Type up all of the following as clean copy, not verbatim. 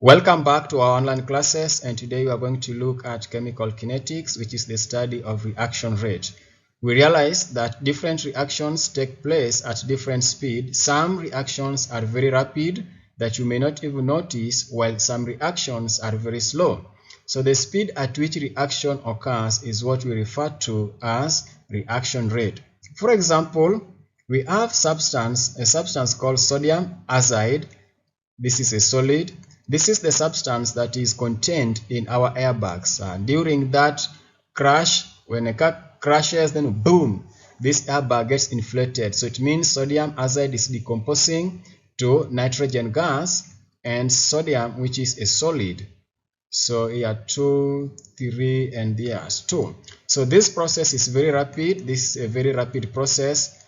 Welcome back to our online classes, and today we are going to look at chemical kinetics, which is the study of reaction rate. We realize that different reactions take place at different speed. Some reactions are very rapid that you may not even notice, while some reactions are very slow. So the speed at which reaction occurs is what we refer to as reaction rate. For example, we have a substance called sodium azide. This is a solid. This is the substance that is contained in our airbags. During that crash, when a car crashes, then boom, this airbag gets inflated. So it means sodium azide is decomposing to nitrogen gas and sodium, which is a solid. So here 2, 3, and here's 2. So this process is very rapid. This is a very rapid process.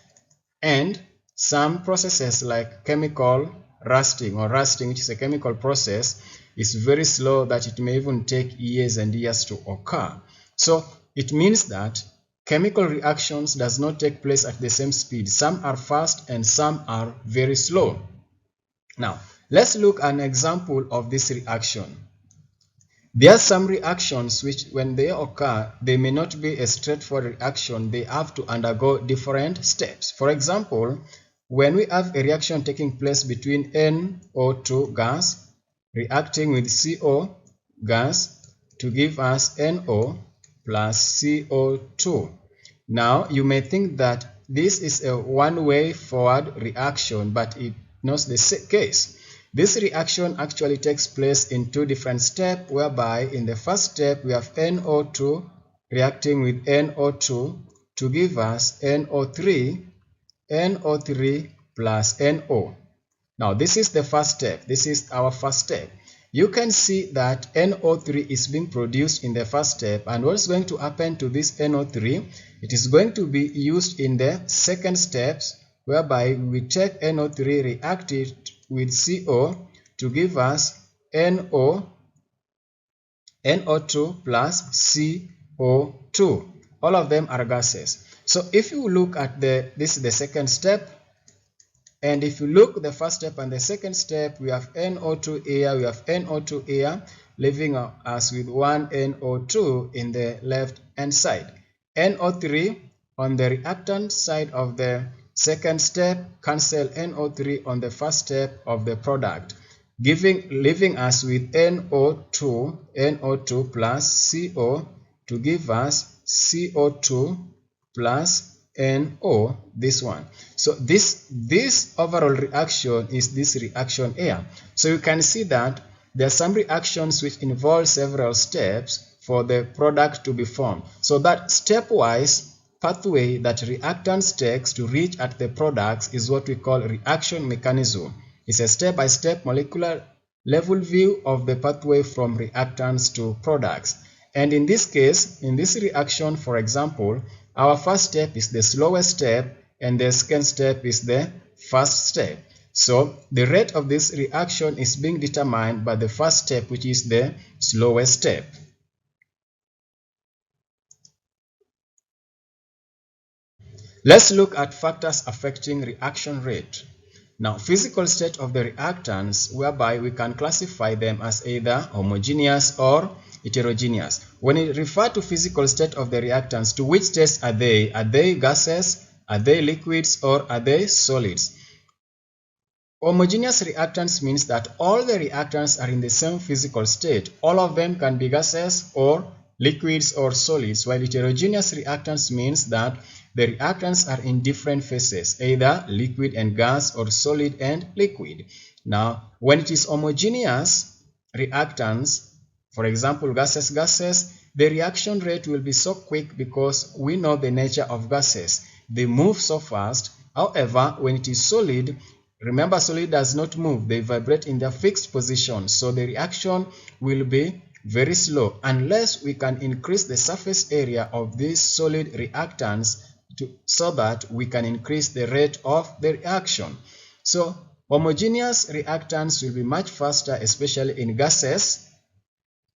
And some processes like chemical rusting, which is a chemical process, is very slow, that it may even take years and years to occur. So it means that chemical reactions does not take place at the same speed. Some are fast and some are very slow. Now let's look at an example of this reaction. There are some reactions which, when they occur, they may not be a straightforward reaction. They have to undergo different steps. For example, when we have a reaction taking place between NO2 gas reacting with CO gas to give us NO plus CO2. Now, you may think that this is a one-way forward reaction, but it's not the case. This reaction actually takes place in two different steps, whereby in the first step we have NO2 reacting with NO2 to give us NO3 plus NO. Now this is the first step. This is our first step. You can see that NO3 is being produced in the first step, and what's going to happen to this NO3? It is going to be used in the second steps, whereby we take NO3, react it with CO to give us NO2 plus CO2. All of them are gases. So if you look at this is the second step, and if you look at the first step and the second step, we have NO2 here, we have NO2 here, leaving us with one NO2 in the left hand side. NO3 on the reactant side of the second step cancel NO3 on the first step of the product, leaving us with NO2 plus CO to give us CO2 plus NO, this one. So this overall reaction is this reaction here. So you can see that there are some reactions which involve several steps for the product to be formed. So that stepwise pathway that reactants takes to reach at the products is what we call reaction mechanism. It's a step-by-step molecular level view of the pathway from reactants to products. And in this case, in this reaction, for example, our first step is the slowest step and the second step is the first step. So the rate of this reaction is being determined by the first step, which is the slowest step. Let's look at factors affecting reaction rate. Now, physical state of the reactants, whereby we can classify them as either homogeneous or heterogeneous. When we refer to physical state of the reactants, to which states are they? Are they gases, are they liquids, or are they solids? Homogeneous reactants means that all the reactants are in the same physical state. All of them can be gases or liquids or solids, while heterogeneous reactants means that the reactants are in different phases, either liquid and gas or solid and liquid. Now, when it is homogeneous reactants, for example, gases, the reaction rate will be so quick because we know the nature of gases. They move so fast. However, when it is solid, remember, solid does not move. They vibrate in their fixed position. So the reaction will be very slow unless we can increase the surface area of these solid reactants so that we can increase the rate of the reaction. So homogeneous reactants will be much faster, especially in gases,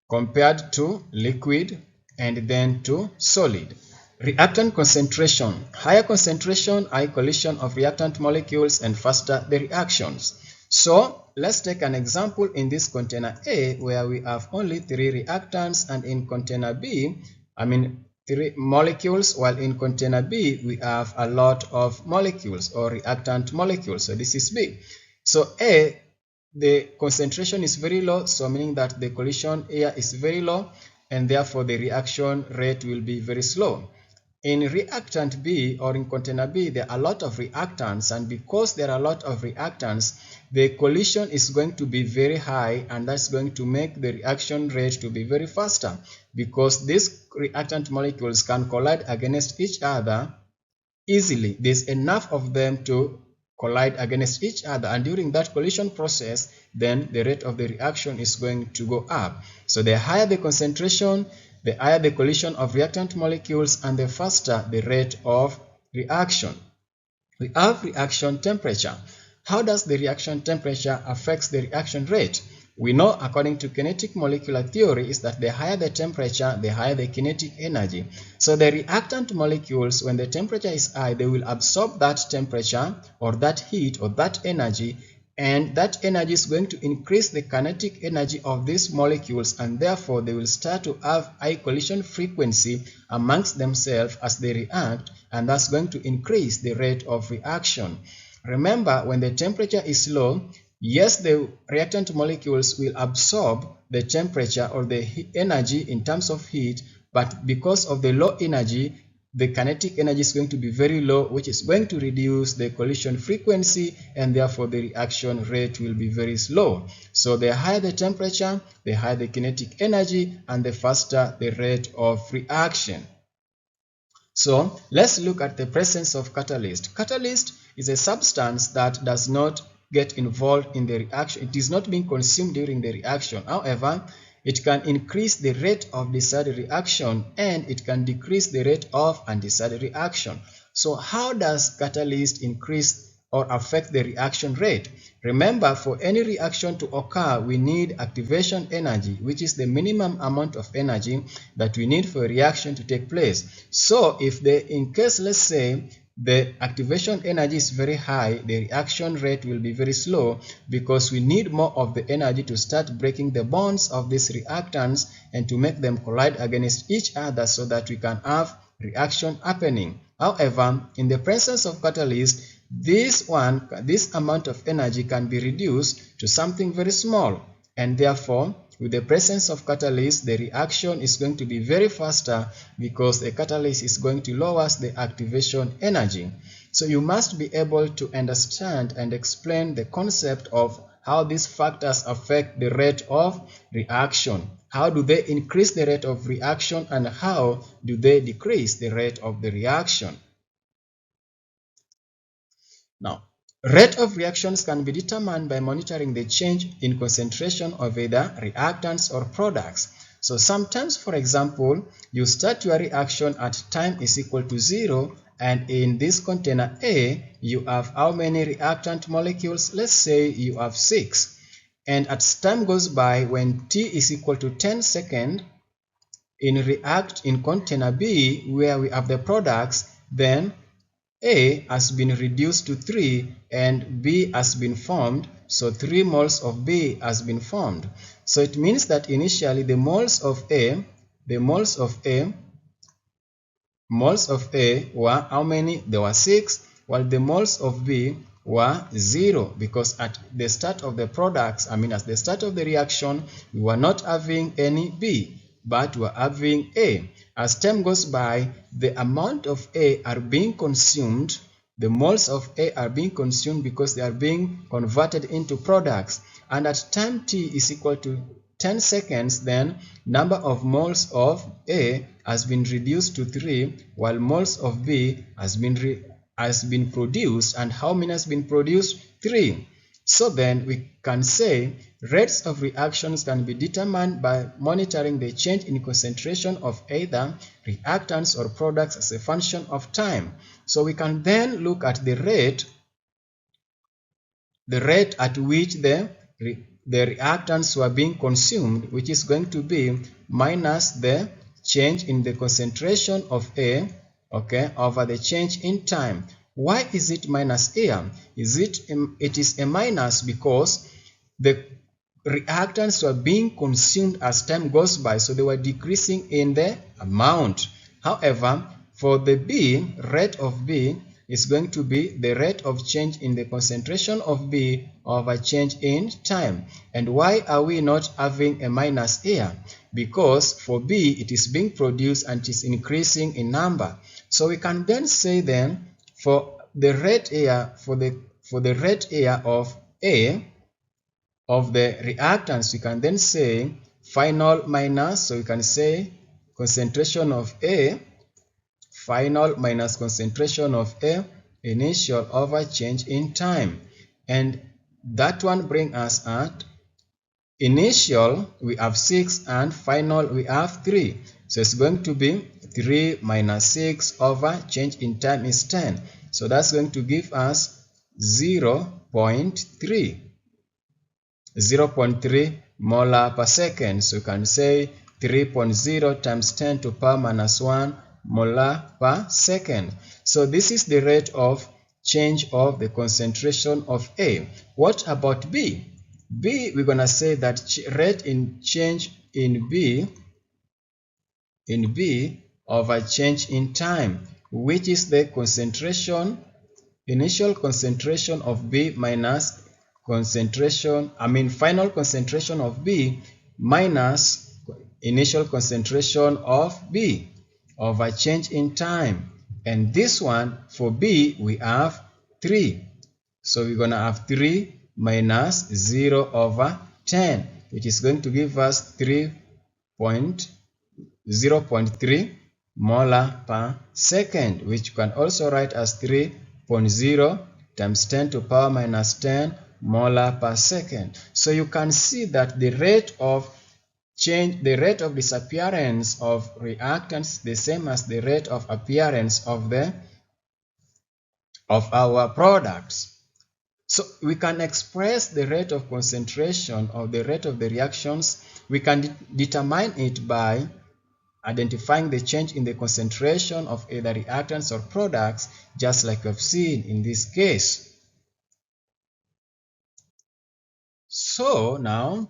compared to liquid and then to solid. Reactant concentration. Higher concentration, high collision of reactant molecules, and faster the reactions. So let's take an example in this container A where we have only 3 reactants, and in container B, 3 molecules, while in container B we have a lot of molecules or reactant molecules. So this is B. So A, the concentration is very low, so meaning that the collision area is very low, and therefore the reaction rate will be very slow. In reactant B, or in container B, there are a lot of reactants, and because there are a lot of reactants, the collision is going to be very high, and that's going to make the reaction rate to be very faster, because these reactant molecules can collide against each other easily. There's enough of them to collide against each other, and during that collision process, then the rate of the reaction is going to go up. So the higher the concentration, the higher the collision of reactant molecules, and the faster the rate of reaction. We have reaction temperature. How does the reaction temperature affect the reaction rate? We know, according to kinetic molecular theory, is that the higher the temperature, the higher the kinetic energy. So the reactant molecules, when the temperature is high, they will absorb that temperature or that heat or that energy, and that energy is going to increase the kinetic energy of these molecules, and therefore they will start to have high collision frequency amongst themselves as they react, and that's going to increase the rate of reaction. Remember, when the temperature is low, yes, the reactant molecules will absorb the temperature or the energy in terms of heat, but because of the low energy, the kinetic energy is going to be very low, which is going to reduce the collision frequency, and therefore the reaction rate will be very slow. So the higher the temperature, the higher the kinetic energy, and the faster the rate of reaction. So let's look at the presence of catalyst. Catalyst is a substance that does not get involved in the reaction. It is not being consumed during the reaction. However, it can increase the rate of desired reaction, and it can decrease the rate of undesired reaction. So how does catalyst increase or affect the reaction rate? Remember, for any reaction to occur, we need activation energy, which is the minimum amount of energy that we need for a reaction to take place. So if in case, let's say, the activation energy is very high, the reaction rate will be very slow, because we need more of the energy to start breaking the bonds of these reactants and to make them collide against each other so that we can have reaction happening. However, in the presence of catalyst, this amount of energy can be reduced to something very small, and therefore with the presence of catalyst, the reaction is going to be very faster, because the catalyst is going to lower the activation energy. So you must be able to understand and explain the concept of how these factors affect the rate of reaction. How do they increase the rate of reaction, and how do they decrease the rate of the reaction? Now, rate of reactions can be determined by monitoring the change in concentration of either reactants or products. So sometimes, for example, you start your reaction at time is equal to 0, and in this container A, you have how many reactant molecules? Let's say you have 6. And as time goes by, when t is equal to 10 seconds, in container B, where we have the products, then A has been reduced to 3 and B has been formed, so 3 moles of B has been formed. So it means that initially the moles of A were how many? There were 6, while the moles of B were 0, because at the start of the products, at the start of the reaction, we were not having any B, but we were having A. As time goes by, the amount of A are being consumed, the moles of A are being consumed because they are being converted into products. And at time t is equal to 10 seconds, then number of moles of A has been reduced to 3, while moles of B has been produced. And how many has been produced? 3. So then we can say rates of reactions can be determined by monitoring the change in concentration of either reactants or products as a function of time. So we can then look at the rate at which the reactants were being consumed, which is going to be minus the change in the concentration of A, over the change in time. Why is it minus here? It is a minus because the reactants were being consumed as time goes by, so they were decreasing in the amount. However, for the B, rate of B is going to be the rate of change in the concentration of B over change in time. And why are we not having a minus here? Because for B, it is being produced and it is increasing in number. So we can then say then for the rate here, for the rate here of A, of the reactants, we can then say final minus, so we can say concentration of A, final minus concentration of A, initial over change in time. And that one brings us at initial we have 6 and final we have 3. So it's going to be 3 minus 6 over change in time is 10. So that's going to give us 0.3 molar per second. So you can say 3.0 times 10 to the power minus 1 molar per second. So this is the rate of change of the concentration of A. What about B? B, we're going to say that rate in change in B over change in time, which is the concentration, initial concentration of B minus final concentration of B minus initial concentration of B over change in time. And this one for B we have 3. So we're going to have 3 minus 0 over 10, which is going to give us 0.3 molar per second, which you can also write as 3.0 times 10 to the power minus 10 molar per second. So you can see that the rate of change, the rate of disappearance of reactants, the same as the rate of appearance of our products. So we can express the rate of concentration or the rate of the reactions. We can determine it by identifying the change in the concentration of either reactants or products, just like we've seen in this case. So now,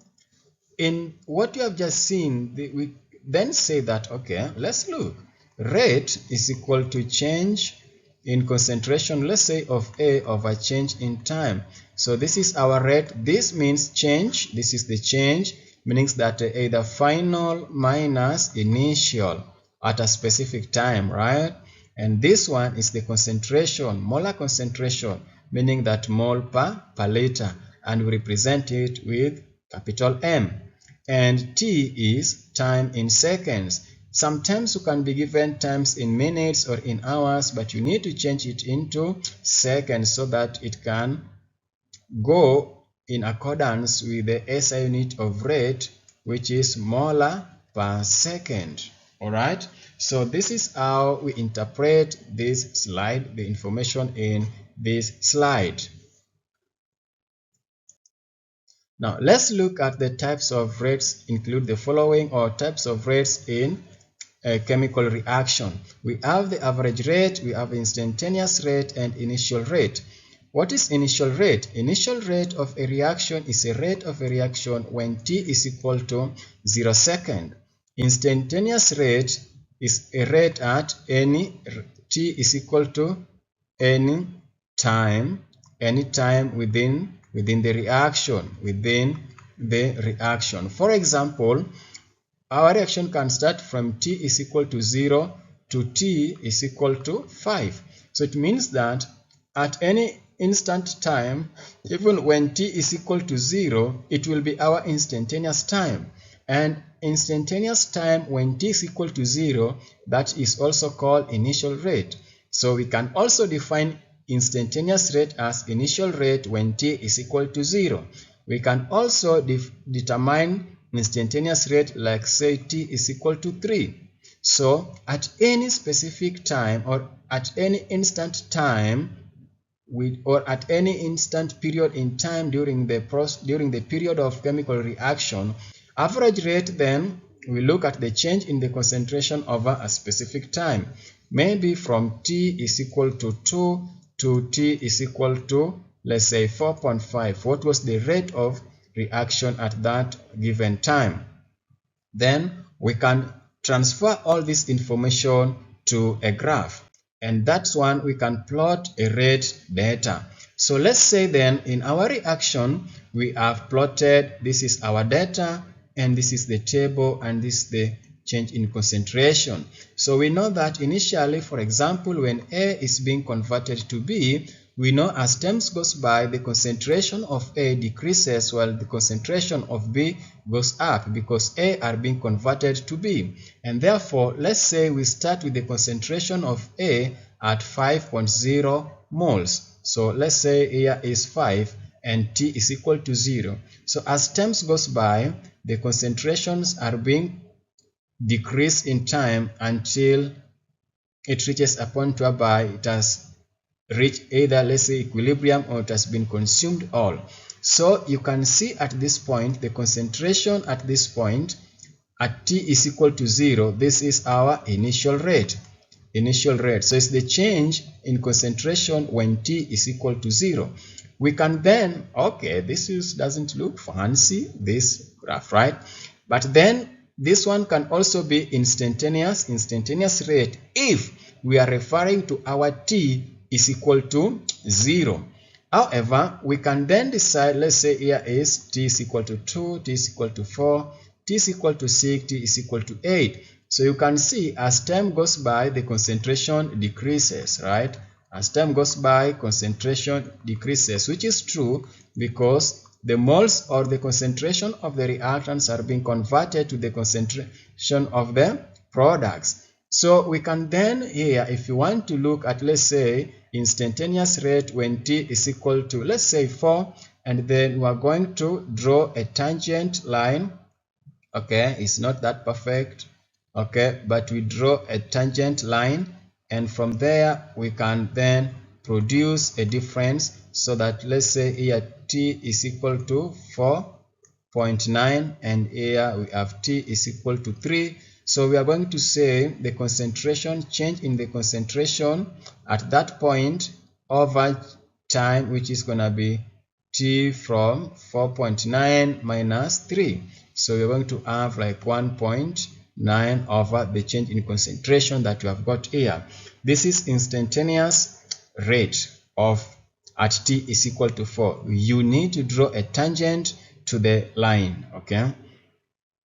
in what you have just seen, we then say that, okay, let's look. Rate is equal to change in concentration, let's say of A over change in time. So this is our rate. This means change. This is the change, meaning that either final minus initial at a specific time, right? And this one is the concentration, molar concentration, meaning that mole per liter, and we represent it with capital M. And T is time in seconds. Sometimes you can be given times in minutes or in hours, but you need to change it into seconds so that it can go in accordance with the SI unit of rate, which is molar per second. Alright, so this is how we interpret this slide, the information in this slide. Now let's look at the types of rates. Include the following, or types of rates in a chemical reaction. We have the average rate, we have instantaneous rate, and initial rate. What is initial rate? Initial rate of a reaction is a rate of a reaction when t is equal to 0 seconds. Instantaneous rate is a rate at any t is equal to any time within the reaction. For example, our reaction can start from t is equal to 0 to t is equal to 5. So it means that at any instant time, even when t is equal to 0, it will be our instantaneous time. And instantaneous time when t is equal to 0, that is also called initial rate. So we can also define instantaneous rate as initial rate when t is equal to 0. We can also determine instantaneous rate like, say, t is equal to 3. So at any specific time, or at any instant time, or at any instant period in time during the period of chemical reaction, average rate, then we look at the change in the concentration over a specific time, maybe from t is equal to 2 to t is equal to, let's say, 4.5. What was the rate of reaction at that given time. Then we can transfer all this information to a graph, and that's one we can plot a rate data. So let's say then in our reaction we have plotted, this is our data and this is the table and this is the change in concentration. So we know that initially, for example, when A is being converted to B, we know as time goes by, the concentration of A decreases while the concentration of B goes up because A are being converted to B. And therefore, let's say we start with the concentration of A at 5.0 moles. So let's say here is 5 and T is equal to 0. So as time goes by, the concentrations are being decreased in time until it reaches a point whereby it has reach either, let's say, equilibrium, or it has been consumed all. So you can see at this point the concentration at this point at T is equal to 0. This is our initial rate. So it's the change in concentration when T is equal to 0. We can then, okay, this doesn't look fancy, this graph, right? But then this one can also be instantaneous rate if we are referring to our T is equal to 0. However, we can then decide, let's say here is T is equal to 2, T is equal to 4, T is equal to 6, T is equal to 8. So you can see as time goes by, the concentration decreases, right? As time goes by, concentration decreases, which is true because the moles or the concentration of the reactants are being converted to the concentration of the products. So we can then here, if you want to look at, let's say, instantaneous rate when T is equal to, let's say, 4, and then we are going to draw a tangent line. Okay, it's not that perfect, okay, but we draw a tangent line, and from there we can then produce a difference, so that let's say here T is equal to 4.9 and here we have T is equal to 3. So we are going to say the concentration, change in the concentration at that point over time, which is going to be T from 4.9 minus 3. So we're going to have like 1.9 over the change in concentration that we have got here. This is instantaneous rate of at T is equal to 4. You need to draw a tangent to the line, okay?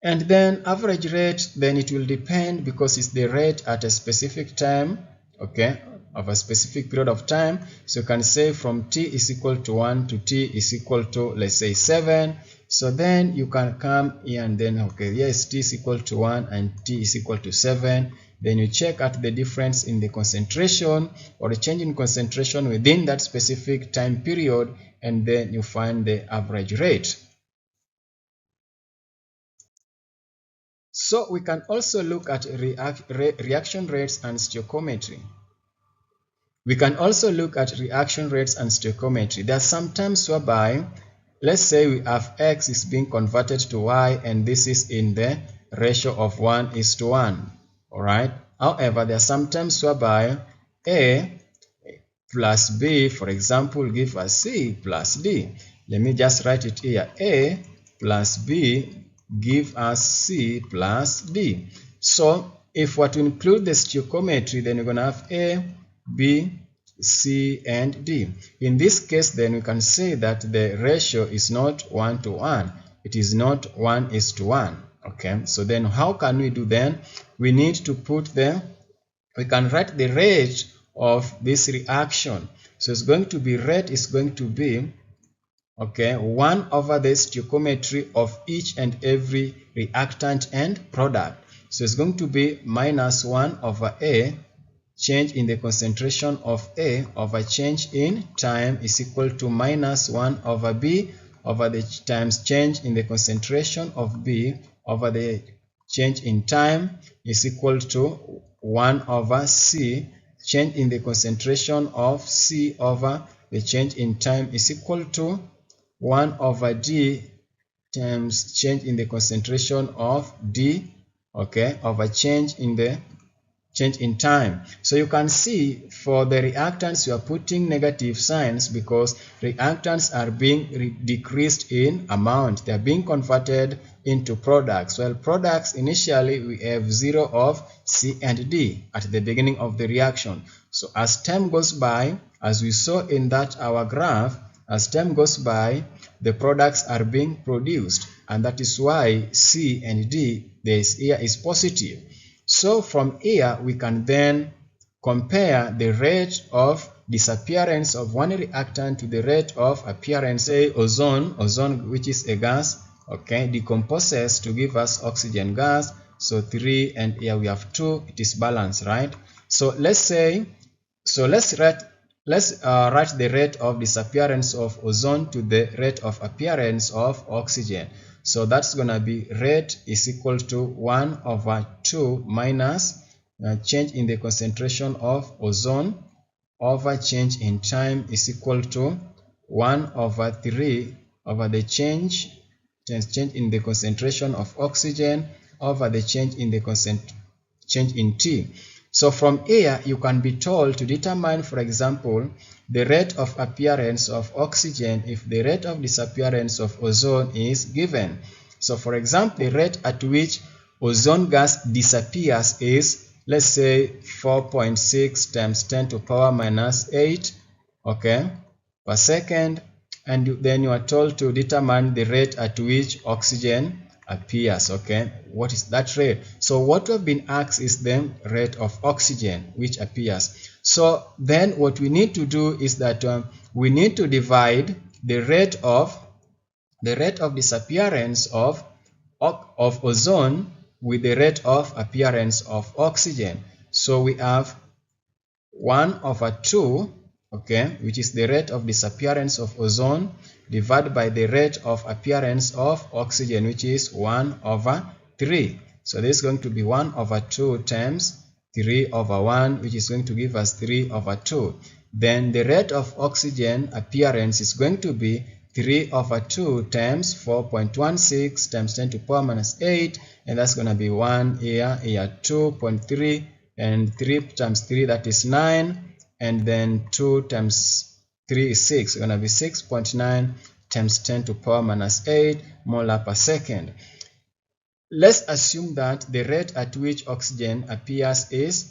And then average rate, then it will depend because it's the rate at a specific time, okay, of a specific period of time. So you can say from T is equal to 1 to T is equal to, let's say, 7. So then you can come here and then, okay, yes, T is equal to 1 and T is equal to 7. Then you check at the difference in the concentration or the change in concentration within that specific time period, and then you find the average rate. So we can also look at reaction rates and stoichiometry. There are some times whereby, let's say we have X is being converted to Y, and this is in the ratio of 1:1. Alright. However, there are some times whereby A plus B, for example, give us C plus D. Let me just write it here. A plus B give us C plus D. So if we were to include the stoichiometry, then we're going to have A, B, C, and D. In this case, then we can say that the ratio is not 1:1. It is not 1:1. Okay, so then how can we do then? We need to put we can write the rate of this reaction. So it's going to be, rate is going to be, okay, 1 over the stoichiometry of each and every reactant and product. So it's going to be minus 1 over A, change in the concentration of A, over change in time is equal to minus 1 over B over the times change in the concentration of B over the change in time is equal to 1 over C, change in the concentration of C over the change in time is equal to 1 over D times change in the concentration of D, okay, over change in the change in time. So you can see for the reactants you are putting negative signs because reactants are being decreased in amount. They are being converted into products. Well, products initially we have 0 of C and D at the beginning of the reaction. So as time goes by, as we saw in that our graph, as time goes by, the products are being produced, and that is why C and D, this here is positive. So from here we can then compare the rate of disappearance of one reactant to the rate of appearance. Say ozone which is a gas, okay, decomposes to give us oxygen gas. So 3 and here we have 2, it is balanced, right? So let's write the rate of disappearance of ozone to the rate of appearance of oxygen. So that's gonna be rate is equal to 1/2 minus change in the concentration of ozone over change in time is equal to 1/3 over the change in the concentration of oxygen over the change in T. So from here you can be told to determine, for example, the rate of appearance of oxygen if the rate of disappearance of ozone is given. So for example, the rate at which ozone gas disappears is, let's say, 4.6 times 10 to power minus 8, okay, per second. And then you are told to determine the rate at which oxygen appears, okay, what is that rate? So what we have been asked is the rate of oxygen which appears. So then what we need to do is that we need to divide the rate of disappearance of ozone with the rate of appearance of oxygen. So we have 1/2, okay, which is the rate of disappearance of ozone divided by the rate of appearance of oxygen, which is 1/3. So this is going to be 1/2 times 3/1, which is going to give us 3/2. Then the rate of oxygen appearance is going to be 3/2 times 4.16 times 10 to the power minus 8, and that's going to be 1 here, 2.3, and 3 times 3, that is 9, and then 2 times 3 is 6, it's going to be 6.9 times 10 to the power minus 8 molar per second. Let's assume that the rate at which oxygen appears is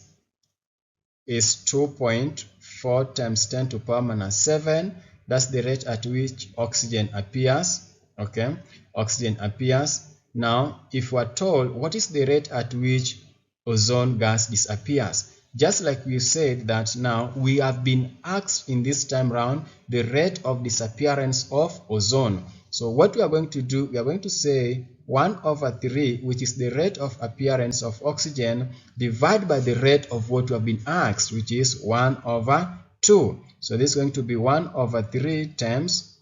2.4 times 10 to the power minus 7. That's the rate at which oxygen appears, okay, oxygen appears. Now if we are told what is the rate at which ozone gas disappears, just like we said that now we have been asked in this time round the rate of disappearance of ozone. So what we are going to do, we are going to say 1/3, which is the rate of appearance of oxygen, divided by the rate of what we have been asked, which is 1/2. So this is going to be 1/3 times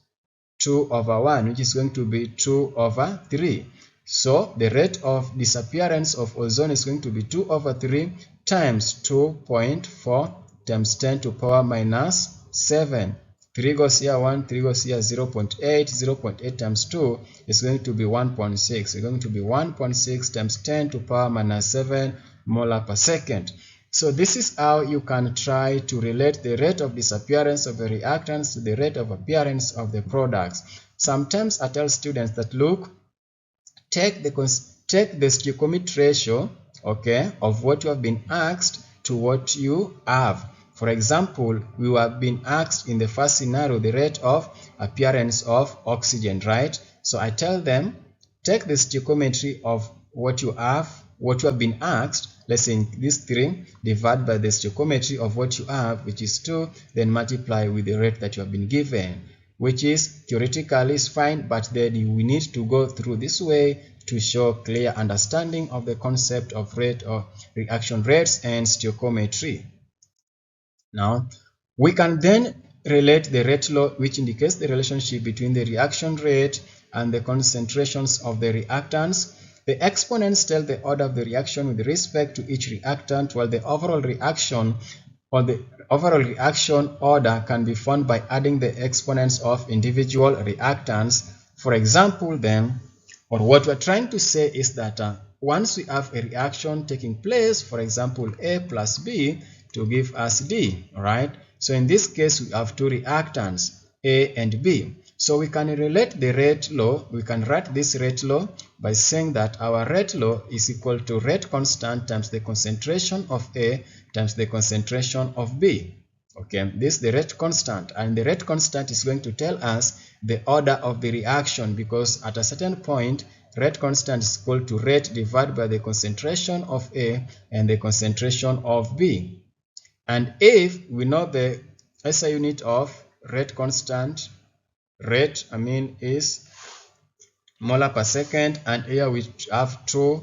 2/1, which is going to be 2/3. So the rate of disappearance of ozone is going to be 2/3 times 2.4 times 10 to the power minus 7. 3 goes here, 1, 3 goes here, 0.8. 0.8 times 2 is going to be 1.6. It's going to be 1.6 times 10 to the power minus 7 molar per second. So this is how you can try to relate the rate of disappearance of the reactants to the rate of appearance of the products. Sometimes I tell students that, look, take the stoichiometric ratio, okay, of what you have been asked to what you have. For example, we have been asked in the first scenario the rate of appearance of oxygen, right? So I tell them, take the stoichiometry of what you have been asked, let's say in this 3, divide by the stoichiometry of what you have, which is 2, then multiply with the rate that you have been given, which is theoretically is fine, but then we need to go through this way to show clear understanding of the concept of rate of reaction rates and stoichiometry. Now we can then relate the rate law, which indicates the relationship between the reaction rate and the concentrations of the reactants. The exponents tell the order of the reaction with respect to each reactant, while the overall reaction order can be found by adding the exponents of individual reactants. For example, then, or what we're trying to say is that once we have a reaction taking place, for example, A plus B to give us D, right? So in this case, we have two reactants, A and B. So we can relate the rate law, we can write this rate law by saying that our rate law is equal to rate constant times the concentration of A times the concentration of B. Okay, this is the rate constant, and the rate constant is going to tell us the order of the reaction, because at a certain point, rate constant is equal to rate divided by the concentration of A and the concentration of B. And if we know the SI unit of rate constant, rate is molar per second, and here we have 2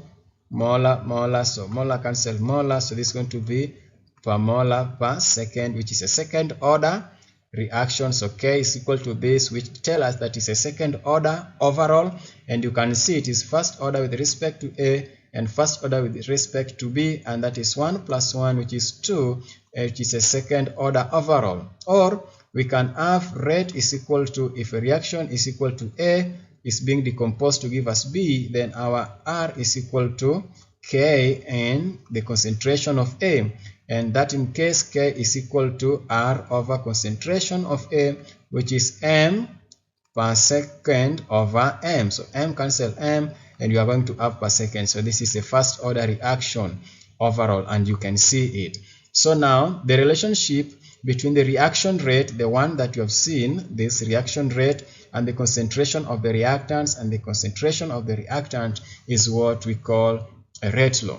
molar, so molar cancel molar, so this is going to be per molar per second, which is a second order reaction. So K is equal to this, which tell us that it's a second order overall, and you can see it is first order with respect to A and first order with respect to B, and that is 1 plus 1, which is 2, which is a second order overall. Or we can have rate is equal to, if a reaction is equal to A is being decomposed to give us B, then our R is equal to K and the concentration of A, and that in case K is equal to R over concentration of A, which is M per second over M. So M cancel M, and you are going to have per second. So this is a first order reaction overall, and you can see it. So now the relationship between the reaction rate, the one that you have seen, this reaction rate, and the concentration of the reactants and the concentration of the reactant is what we call a rate law.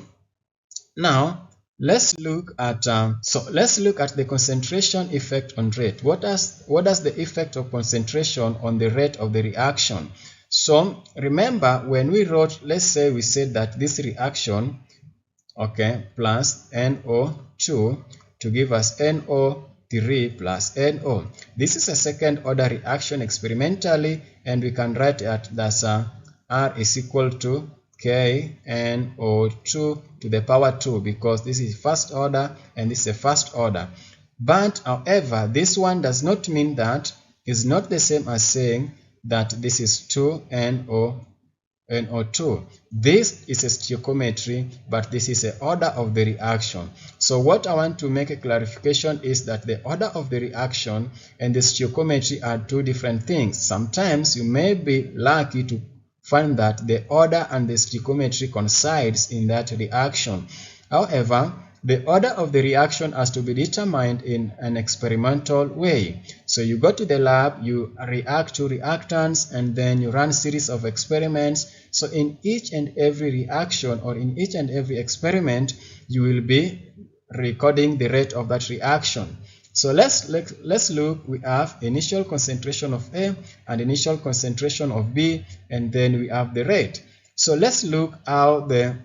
Now let's look at the concentration effect on rate. What does the effect of concentration on the rate of the reaction? So remember, when we wrote, let's say we said that this reaction, okay, plus NO2 to give us NO3 plus NO. This is a second order reaction experimentally, and we can write that R is equal to KNO2 to the power 2, because this is first order and this is a first order. But however, this one does not mean that, is not the same as saying that this is 2NO2. This is a stoichiometry, but this is the order of the reaction. So what I want to make a clarification is that the order of the reaction and the stoichiometry are two different things. Sometimes you may be lucky to find that the order and the stoichiometry coincides in that reaction. However, the order of the reaction has to be determined in an experimental way. So you go to the lab, you react to reactants, and then you run series of experiments. So in each and every reaction, or in each and every experiment, you will be recording the rate of that reaction. So let's look. We have initial concentration of A and initial concentration of B, and then we have the rate. So let's look how the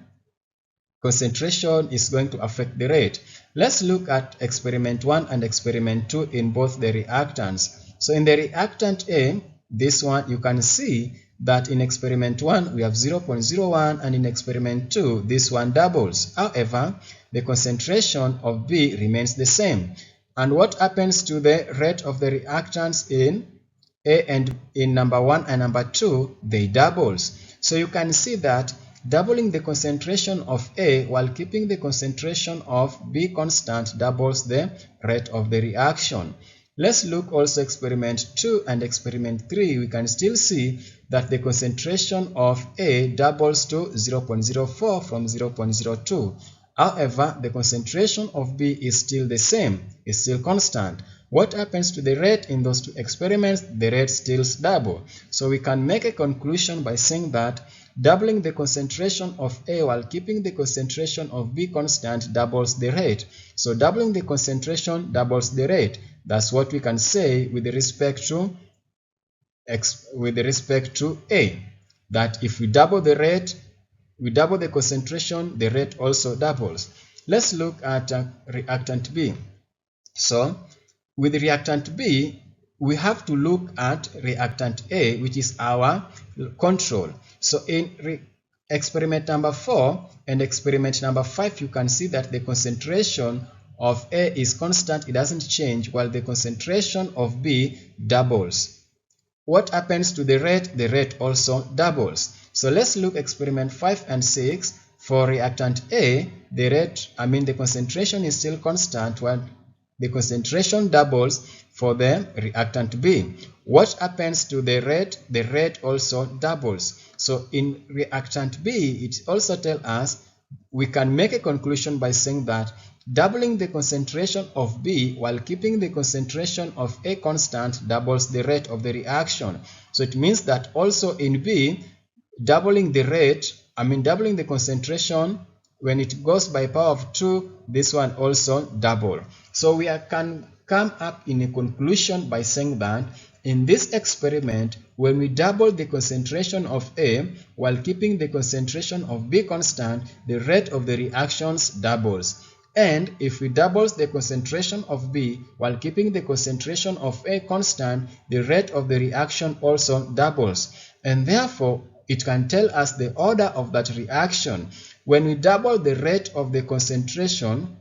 concentration is going to affect the rate. Let's look at experiment 1 and experiment 2 in both the reactants. So in the reactant A, this one, you can see that in experiment 1 we have 0.01, and in experiment 2 this one doubles. However, the concentration of B remains the same. And what happens to the rate of the reactants in A and in number 1 and number 2? They doubles. So you can see that doubling the concentration of A while keeping the concentration of B constant doubles the rate of the reaction. Let's look also experiment 2 and experiment 3. We can still see that the concentration of A doubles to 0.04 from 0.02. However, the concentration of B is still the same, is still constant. What happens to the rate in those two experiments? The rate still double. So we can make a conclusion by saying that doubling the concentration of A while keeping the concentration of B constant doubles the rate. So doubling the concentration doubles the rate. That's what we can say with respect to A. That if we double the rate, we double the concentration, the rate also doubles. Let's look at reactant B. So with reactant B, we have to look at reactant A, which is our control. So in experiment number 4 and experiment number 5, you can see that the concentration of A is constant, it doesn't change, while the concentration of B doubles. What happens to the rate? The rate also doubles. So let's look experiment 5 and 6. For reactant A, the concentration is still constant while the concentration doubles for the reactant B. What happens to the rate? The rate also doubles. So in reactant B, it also tells us we can make a conclusion by saying that doubling the concentration of B while keeping the concentration of A constant doubles the rate of the reaction. So it means that also in B, doubling the concentration, when it goes by power of 2, this one also double. So we can come up in a conclusion by saying that in this experiment, when we double the concentration of A while keeping the concentration of B constant, the rate of the reactions doubles. And if we double the concentration of B while keeping the concentration of A constant, the rate of the reaction also doubles. And therefore, it can tell us the order of that reaction. When we double the rate of the concentration,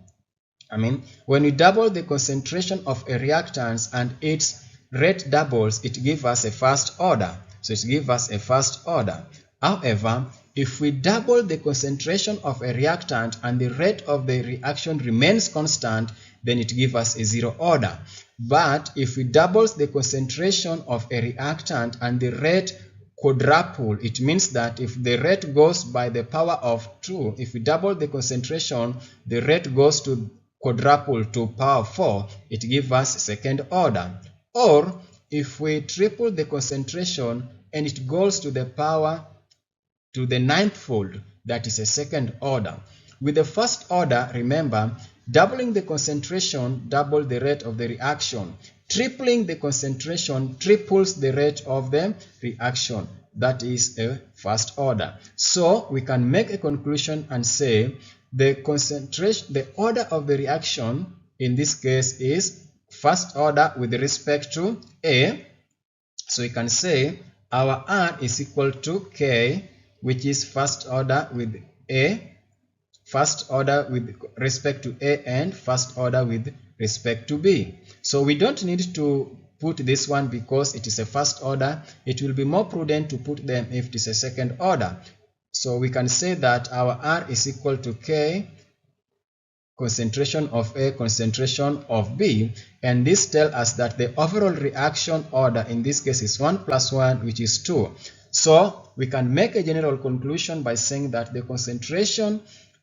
when we double the concentration of a reactant and its rate doubles, it gives us a first order. So it gives us a first order. However, if we double the concentration of a reactant and the rate of the reaction remains constant, then it gives us a zero order. But if we double the concentration of a reactant and the rate quadruple, it means that if the rate goes by the power of 2, if we double the concentration, the rate goes to quadruple to power 4, it gives us second order. Or if we triple the concentration and it goes to the power to the 9th fold, that is a second order. With the first order, remember, doubling the concentration double the rate of the reaction. Tripling the concentration triples the rate of the reaction. That is a first order. So we can make a conclusion and say the order of the reaction in this case is first order with respect to A. So we can say our R is equal to K, which is first order with A, first order with respect to A, and first order with respect to B. So we don't need to put this one because it is a first order. It will be more prudent to put them if it is a second order. So we can say that our R is equal to K, concentration of A, concentration of B, and this tells us that the overall reaction order in this case is 1 plus 1, which is 2. So we can make a general conclusion by saying that the concentration,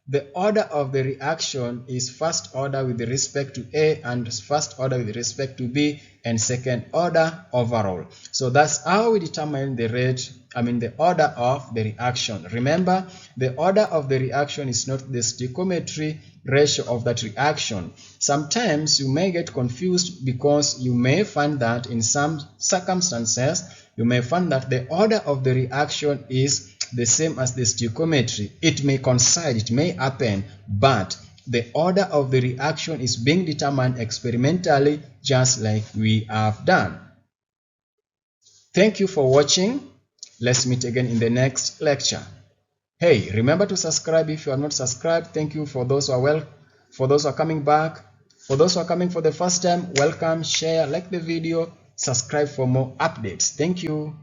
the order of the reaction is first order with respect to A and first order with respect to B and second order overall. So that's how we determine the the order of the reaction. Remember, the order of the reaction is not the stoichiometry ratio of that reaction. Sometimes you may get confused because you may find that in some circumstances, you may find that the order of the reaction is the same as the stoichiometry. It may coincide, it may happen, but the order of the reaction is being determined experimentally, just like we have done. Thank you for watching. Let's meet again in the next lecture. Hey, remember to subscribe if you are not subscribed. Thank you for those who are coming back. For those who are coming for the first time, welcome, share, like the video, subscribe for more updates. Thank you.